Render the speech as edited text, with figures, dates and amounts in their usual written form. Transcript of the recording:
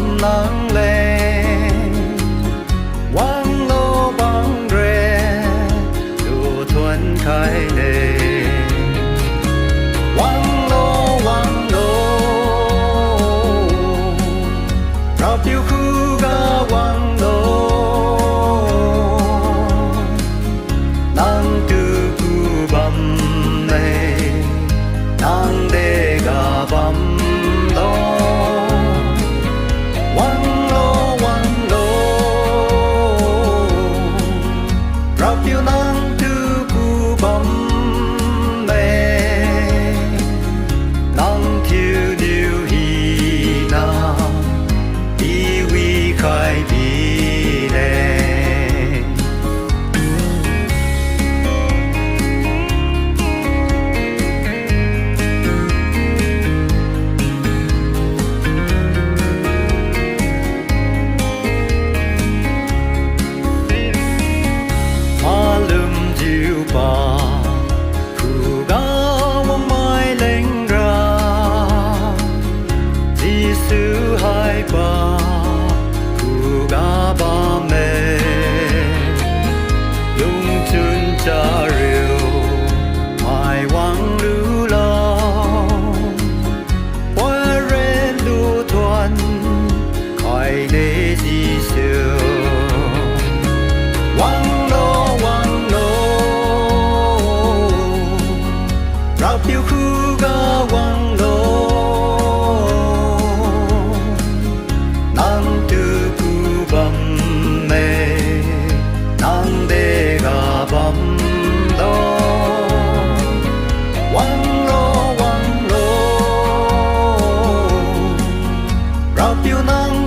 bầm nắng lên quăng lô băng rê đủ thuần khai nề quăng lô rao tiêu khu ga quăng lô nắng từ khu bầm này nắng để ga bầm đó rao tiêu nắng từ khu bầm này nắng thiếu điều hi na đi vi khai đi nè ba khu ga mong mai lên ra di sư hai ba khu ga ba mẹ lung chun cha rêu mai wang lu lao hoa ren lu thuần khai nê di sư rao tiêu khu ga quăng lô nắng từ khu bầm mê nắng để ga bầm đó quăng lô rao tiêu nắng